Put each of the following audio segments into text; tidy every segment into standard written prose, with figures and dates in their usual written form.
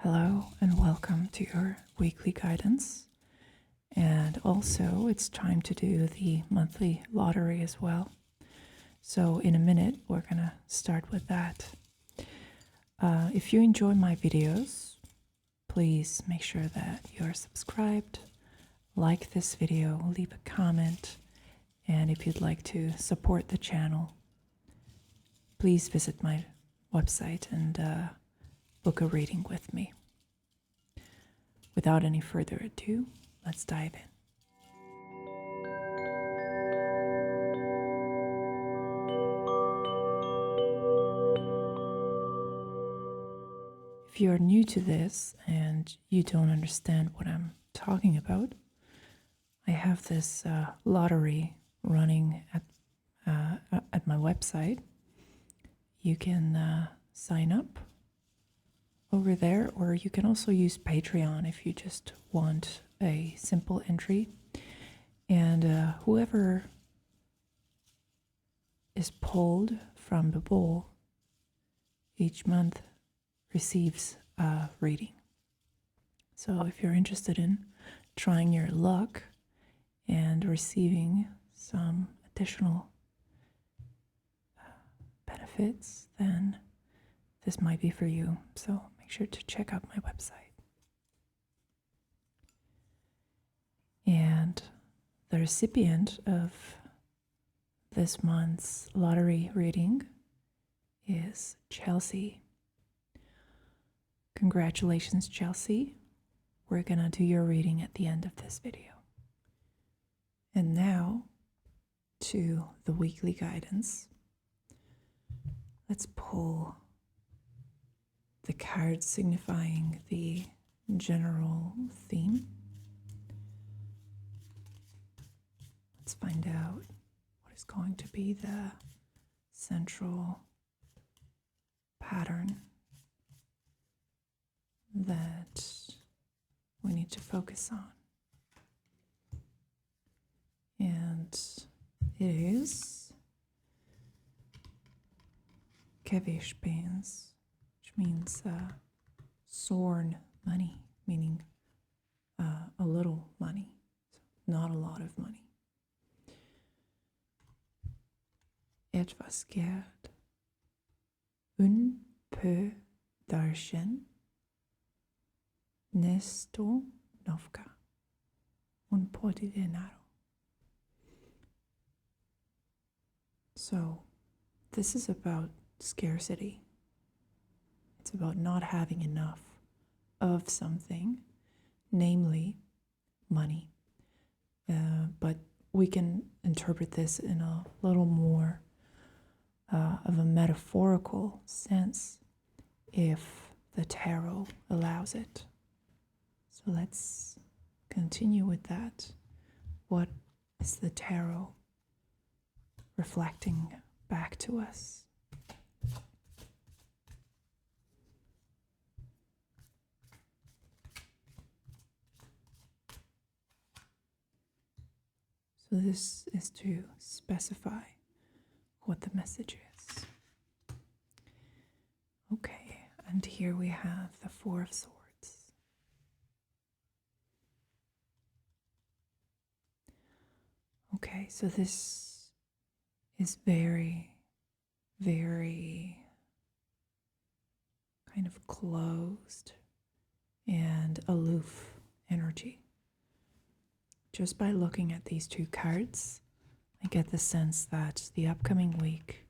Hello and welcome to your weekly guidance. And also, it's time to do the monthly lottery as well. So, in a minute, we're going to start with that. If you enjoy my videos, please make sure that you are subscribed, like this video, leave a comment, and if you'd like to support the channel, please visit my website and book a reading with me. Without any further ado, let's dive in. If you're new to this and you don't understand what I'm talking about, I have this lottery running at my website. You can sign up over there, or you can also use Patreon if you just want a simple entry. And whoever is pulled from the bowl each month receives a reading. So if you're interested in trying your luck and receiving some additional benefits, then this might be for you. So make sure to check out my website. And the recipient of this month's lottery reading is Chelsea. Congratulations, Chelsea. We're gonna do your reading at the end of this video. And now to the weekly guidance. Let's pull the cards signifying the general theme. Let's find out what is going to be the central pattern that we need to focus on. And it is kevéspénz, which means szorn money, meaning a little money, not a lot of money. Etwas geld, un peu d'argent, nesto novka, un po' di denaro. So this is about scarcity. It's about not having enough of something, namely money. But we can interpret this in a little more of a metaphorical sense if the tarot allows it. So let's continue with that. What is the tarot reflecting back to us? So this is to specify what the message is. Okay, and here we have the Four of Swords. Okay, so this is very, very kind of closed and aloof energy. Just by looking at these two cards, I get the sense that the upcoming week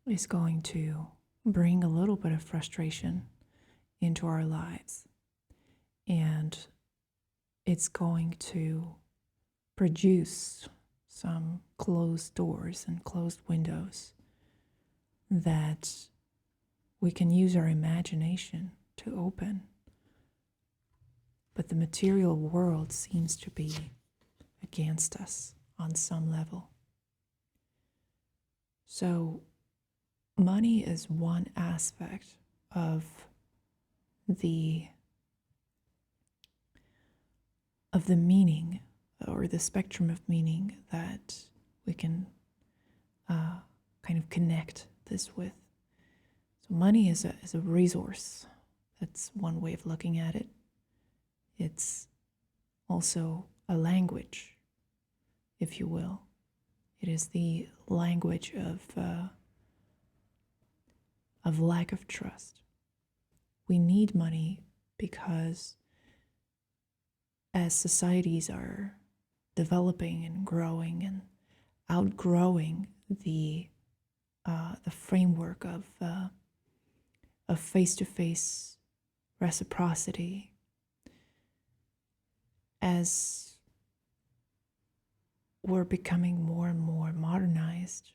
is going to bring a little bit of frustration into our lives. And it's going to produce some closed doors and closed windows that we can use our imagination to open. But the material world seems to be against us on some level. So money is one aspect of the meaning, or the spectrum of meaning that we can kind of connect this with. So money is a resource That's one way of looking at it. It's also a language, if you will. It is the language of lack of trust. We need money because as societies are developing and growing and outgrowing the framework of face-to-face reciprocity, as we're becoming more and more modernized,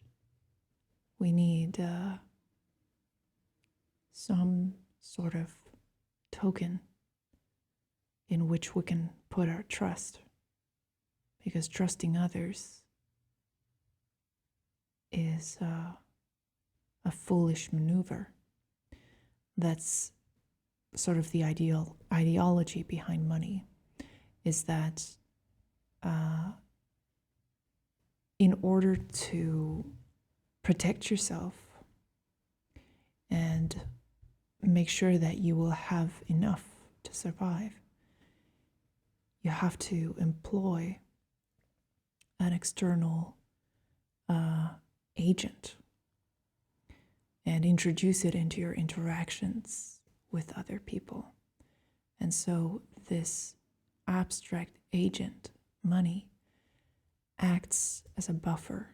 we need some sort of token in which we can put our trust, because trusting others is a foolish maneuver. That's sort of the ideology behind money, is that in order to protect yourself and make sure that you will have enough to survive, you have to employ an external agent and introduce it into your interactions with other people. And so this abstract agent, money, acts as a buffer,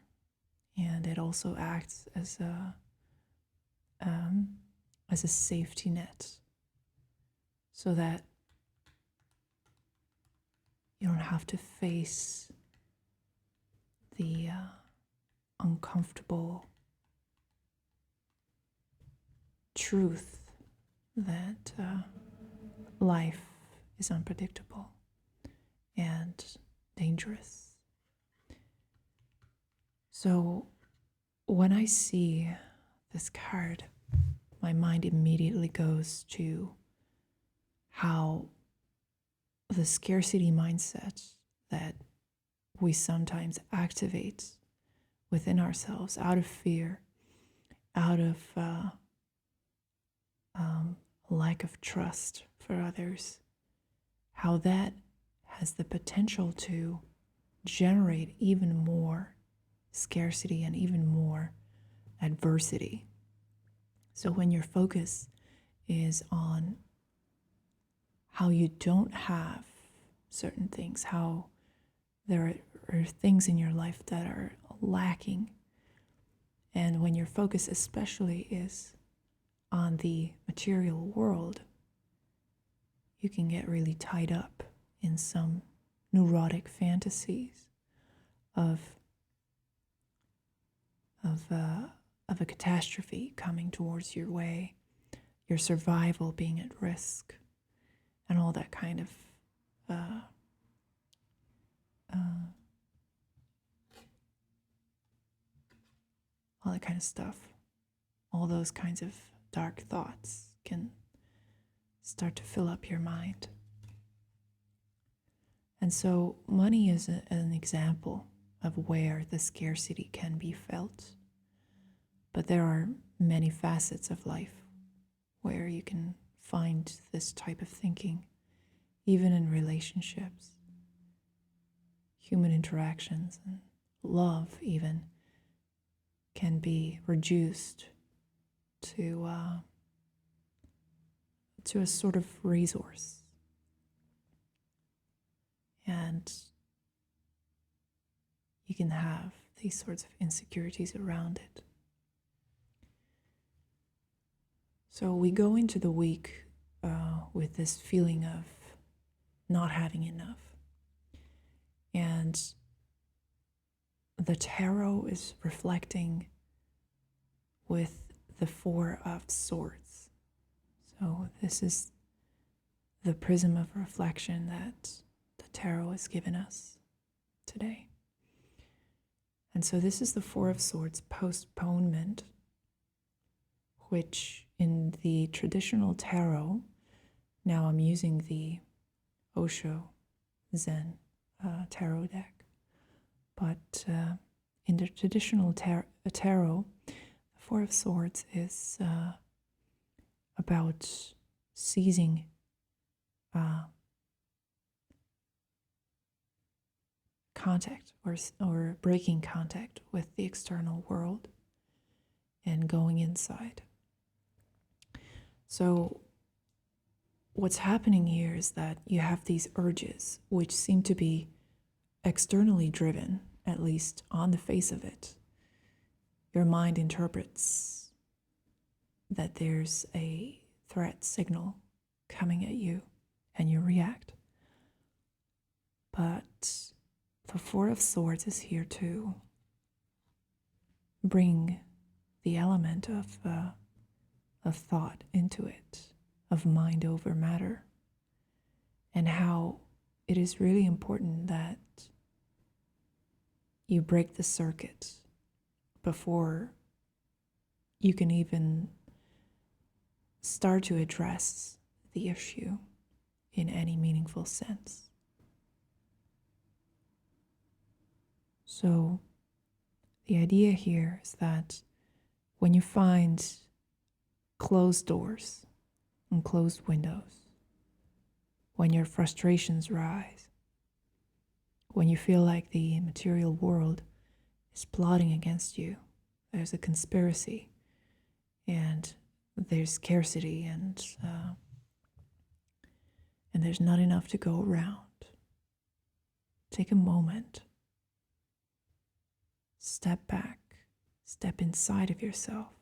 and it also acts as a safety net, so that you don't have to face the uncomfortable truth that life is unpredictable and dangerous. So when I see this card, my mind immediately goes to how the scarcity mindset that we sometimes activate within ourselves out of fear, out of lack of trust for others, how that has the potential to generate even more scarcity and even more adversity. So when your focus is on how you don't have certain things, how there are things in your life that are lacking, and when your focus especially is on the material world, you can get really tied up in some neurotic fantasies of a catastrophe coming towards your way, your survival being at risk, and all that kind of stuff. All those kinds of dark thoughts can start to fill up your mind. And so money is an example of where the scarcity can be felt. But there are many facets of life where you can find this type of thinking, even in relationships, human interactions, and love even can be reduced to a sort of resource. And you can have these sorts of insecurities around it. So we go into the week with this feeling of not having enough. And the tarot is reflecting with the Four of Swords. So this is the prism of reflection that the tarot has given us today. And so this is the Four of Swords, postponement, which in the traditional tarot, now I'm using the Osho Zen tarot deck, but in the traditional tarot, the Four of Swords is about ceasing contact or breaking contact with the external world and going inside. So what's happening here is that you have these urges which seem to be externally driven, at least on the face of it. Your mind interprets that there's a threat signal coming at you and you react. But the Four of Swords is here to bring the element of thought into it, of mind over matter, and how it is really important that you break the circuit before you can even start to address the issue in any meaningful sense. So the idea here is that when you find closed doors and closed windows, when your frustrations rise, when you feel like the material world is plotting against you, there's a conspiracy and there's scarcity and there's not enough to go around. Take a moment, step back, step inside of yourself,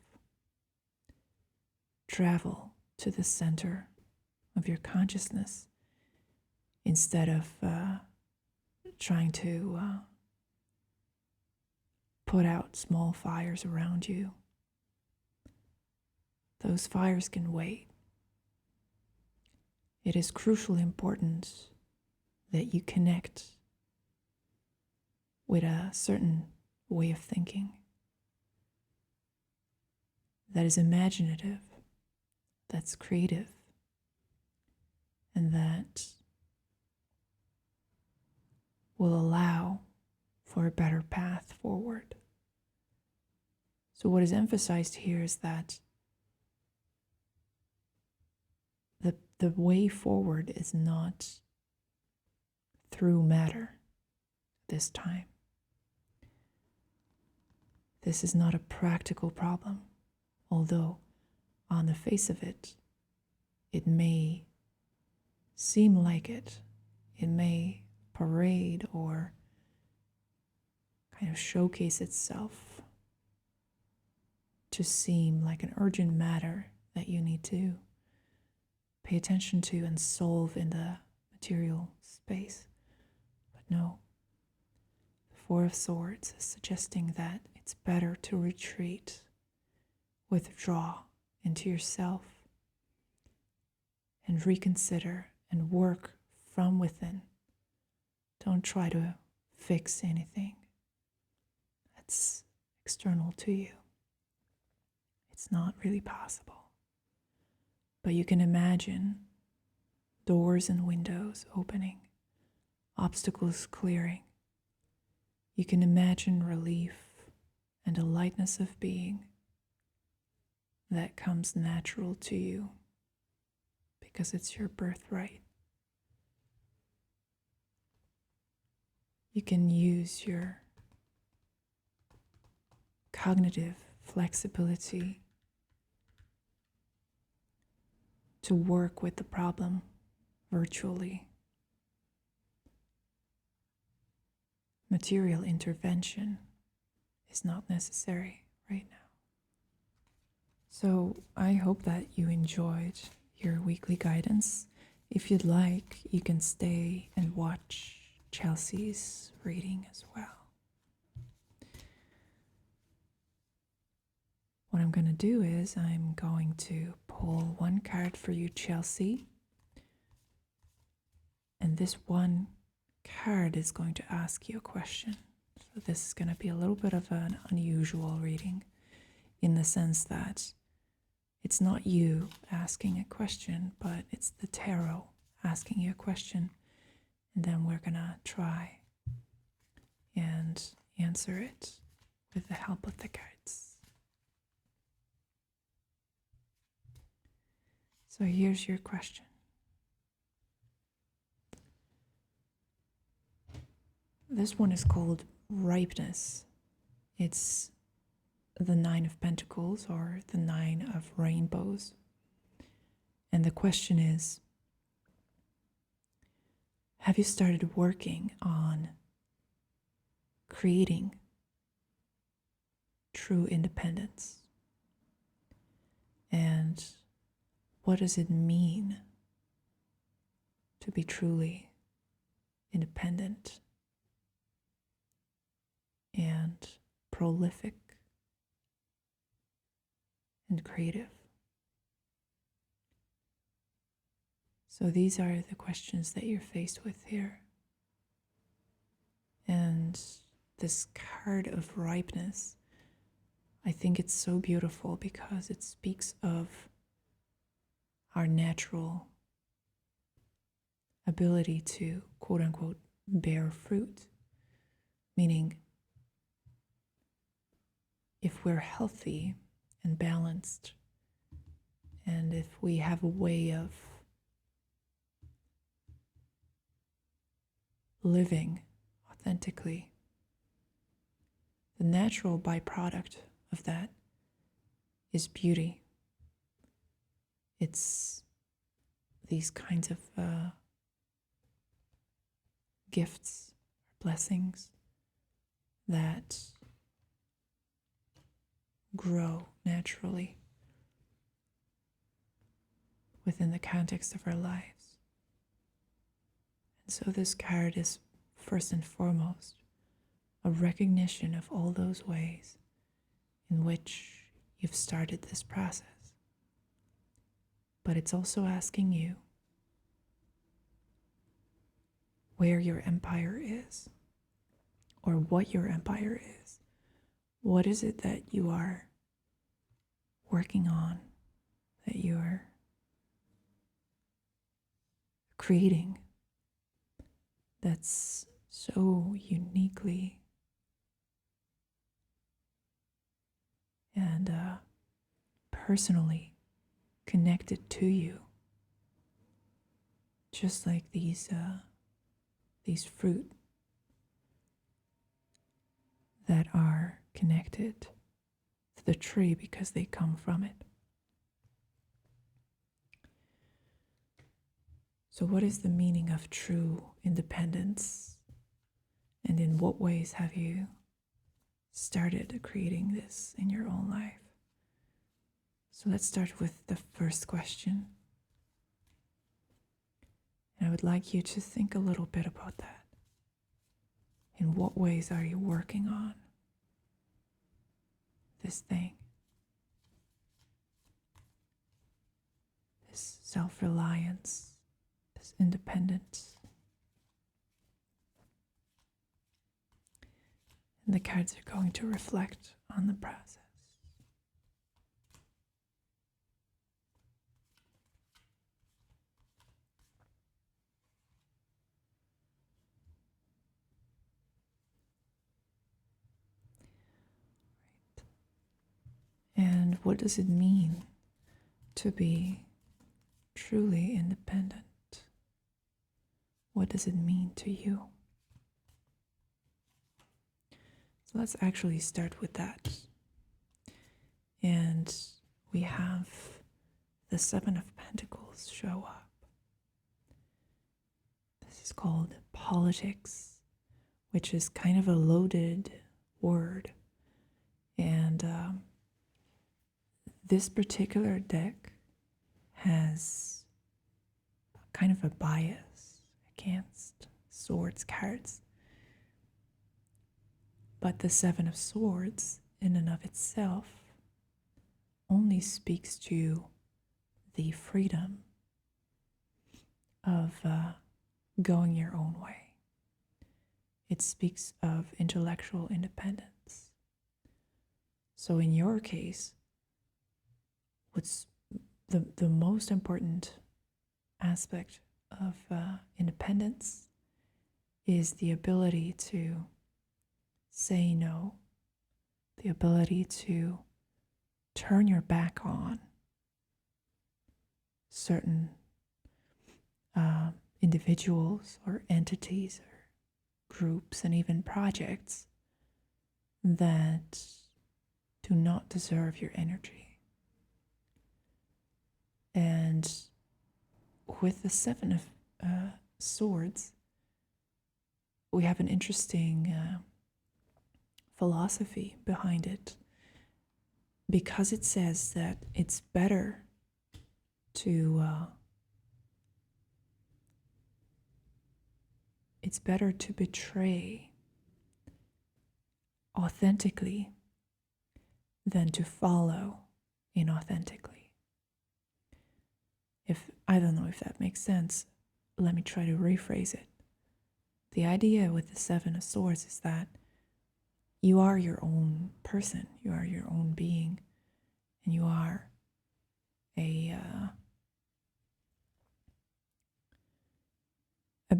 travel to the center of your consciousness instead of trying to put out small fires around you. Those fires can wait. It is crucially important that you connect with a certain way of thinking that is imaginative, that's creative, and that will allow for a better path forward. So what is emphasized here is that the way forward is not through matter this time. This is not a practical problem, although on the face of it, it may seem like it. It may parade or kind of showcase itself to seem like an urgent matter that you need to pay attention to and solve in the material space. But no, the Four of Swords is suggesting that it's better to retreat, withdraw into yourself, and reconsider and work from within. Don't try to fix anything that's external to you. It's not really possible. But you can imagine doors and windows opening, obstacles clearing. You can imagine relief and a lightness of being that comes natural to you because it's your birthright. You can use your cognitive flexibility to work with the problem virtually. Material intervention is not necessary right now. So I hope that you enjoyed your weekly guidance. If you'd like, you can stay and watch Chelsea's reading as well. What I'm going to do is I'm going to pull one card for you, Chelsea. And this one card is going to ask you a question. So this is going to be a little bit of an unusual reading in the sense that it's not you asking a question, but it's the tarot asking you a question. And then we're going to try and answer it with the help of the cards. So here's your question. This one is called ripeness. It's the 9 of Pentacles or the 9 of Rainbows. And the question is, have you started working on creating true independence? And what does it mean to be truly independent and prolific and creative? So these are the questions that you're faced with here. And this card of ripeness, I think it's so beautiful because it speaks of our natural ability to, quote unquote, bear fruit. Meaning, if we're healthy and balanced, and if we have a way of living authentically, the natural byproduct of that is beauty. It's these kinds of gifts, blessings that grow naturally within the context of our lives. And so this card is first and foremost a recognition of all those ways in which you've started this process. But it's also asking you where your empire is, or what your empire is. What is it that you are working on, that you are creating, that's so uniquely and personally connected to you, just like these fruit that are connected to the tree because they come from it. So what is the meaning of true independence? And in what ways have you started creating this in your own life? So let's start with the first question. And I would like you to think a little bit about that. In what ways are you working on this thing? This self-reliance, this independence. And the cards are going to reflect on the process. And what does it mean to be truly independent? What does it mean to you? So let's actually start with that. And we have the 7 of Pentacles show up. This is called politics, which is kind of a loaded word. And this particular deck has kind of a bias against swords cards. But the 7 of Swords, in and of itself, only speaks to the freedom of going your own way. It speaks of intellectual independence. So in your case, what's the most important aspect of independence is the ability to say no, the ability to turn your back on certain individuals or entities or groups and even projects that do not deserve your energy. And with the Seven of Swords, we have an interesting philosophy behind it, because it says that it's better to betray authentically than to follow inauthentically. I don't know if that makes sense. Let me try to rephrase it. The idea with the Seven of Swords is that you are your own person, you are your own being, and you are a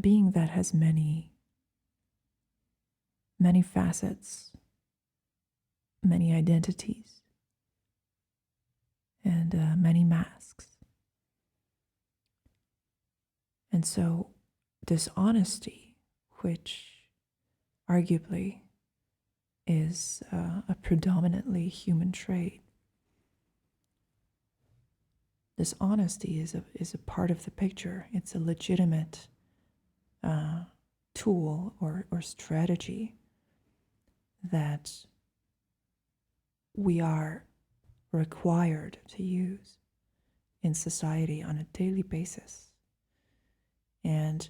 being that has many facets, many identities, and many masks. And so dishonesty, which arguably is a predominantly human trait, dishonesty is a part of the picture. It's a legitimate tool or strategy that we are required to use in society on a daily basis. And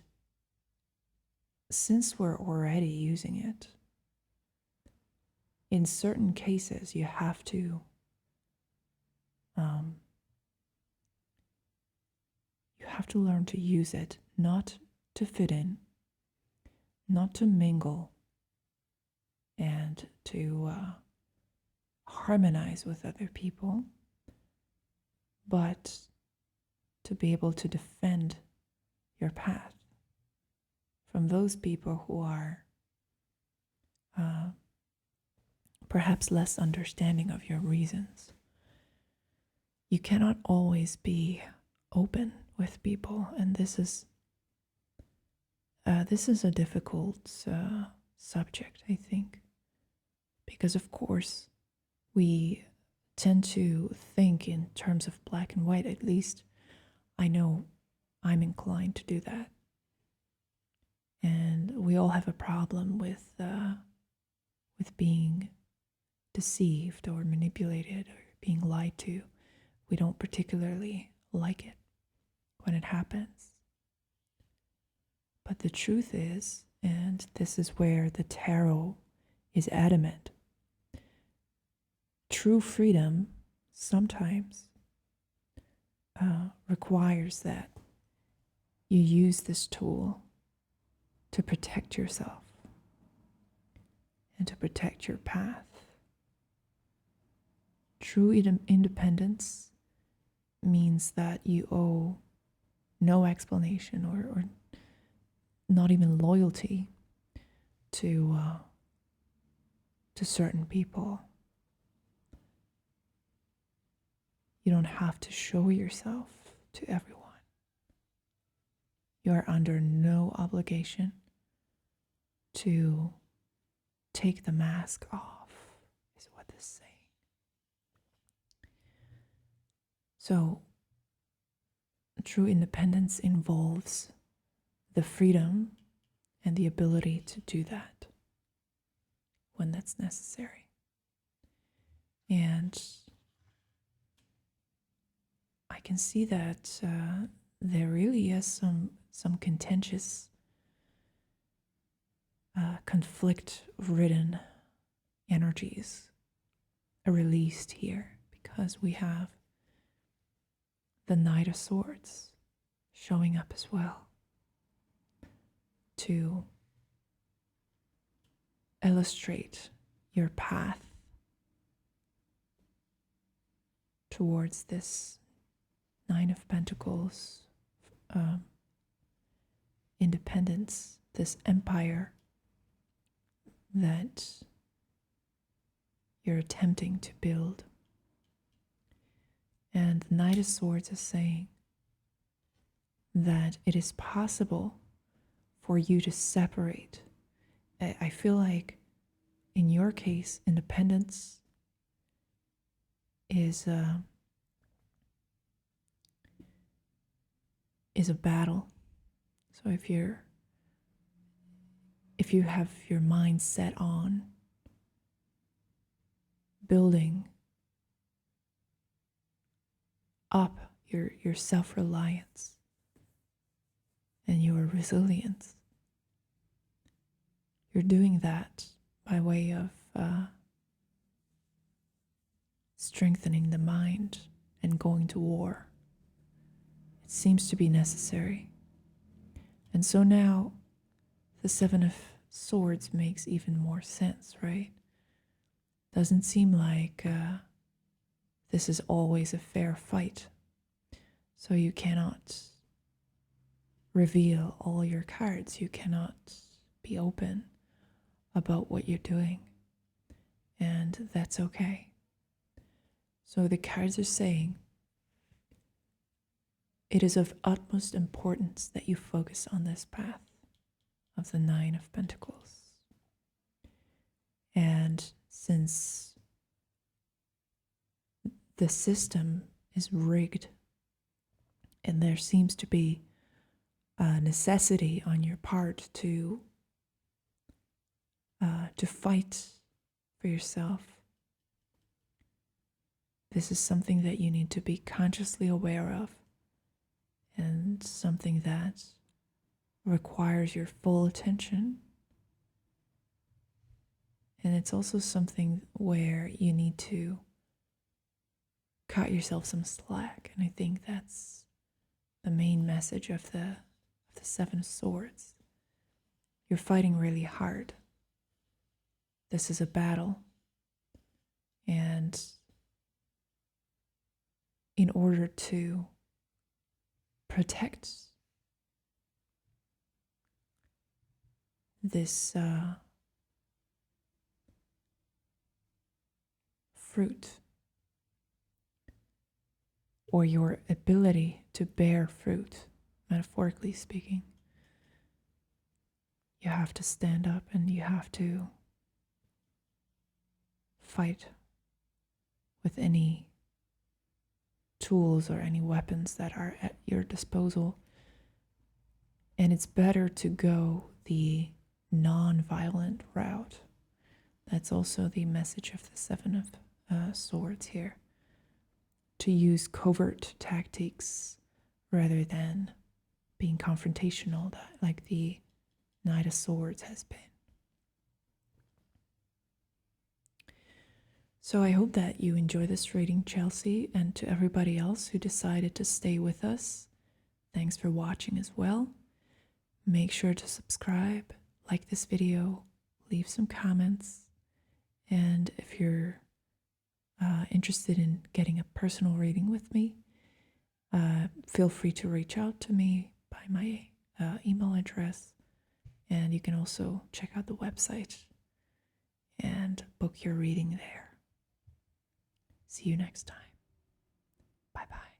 since we're already using it, in certain cases you have to learn to use it, not to fit in, not to mingle, and to harmonize with other people, but to be able to defend your path from those people who are perhaps less understanding of your reasons. You cannot always be open with people, and this is a difficult subject, I think, because of course we tend to think in terms of black and white. At least I know I'm inclined to do that, and we all have a problem with being deceived or manipulated or being lied to. We don't particularly like it when it happens. But the truth is, and this is where the tarot is adamant, true freedom sometimes requires that you use this tool to protect yourself and to protect your path. True independence means that you owe no explanation or not even loyalty to certain people. You don't have to show yourself to everyone. You are under no obligation to take the mask off, is what this is saying. So, true independence involves the freedom and the ability to do that when that's necessary. And I can see that there really is some contentious, conflict-ridden energies are released here, because we have the Knight of Swords showing up as well to illustrate your path towards this Nine of Pentacles, independence, this empire that you're attempting to build. And the Knight of Swords is saying, that it is possible for you to separate. I feel like in your case, independence is a battle. So if you have your mind set on building up your self-reliance and your resilience, you're doing that by way of strengthening the mind and going to war. It seems to be necessary. And so now the Seven of Swords makes even more sense, right? Doesn't seem like this is always a fair fight. So you cannot reveal all your cards. You cannot be open about what you're doing. And that's okay. So the cards are saying it is of utmost importance that you focus on this path of the Nine of Pentacles. And since the system is rigged and there seems to be a necessity on your part to fight for yourself, this is something that you need to be consciously aware of, and something that requires your full attention. And it's also something where you need to cut yourself some slack. And I think that's the main message of the Seven of Swords. You're fighting really hard. This is a battle. And in order to protect this fruit, or your ability to bear fruit, metaphorically speaking, you have to stand up and you have to fight with any tools or any weapons that are at your disposal. And it's better to go the non-violent route. That's also the message of the Seven of Swords here. To use covert tactics rather than being confrontational, like the Knight of Swords has been. So I hope that you enjoy this reading, Chelsea, and to everybody else who decided to stay with us, thanks for watching as well. Make sure to subscribe, like this video, leave some comments, and if you're interested in getting a personal reading with me, feel free to reach out to me by my email address, and you can also check out the website and book your reading there. See you next time. Bye-bye.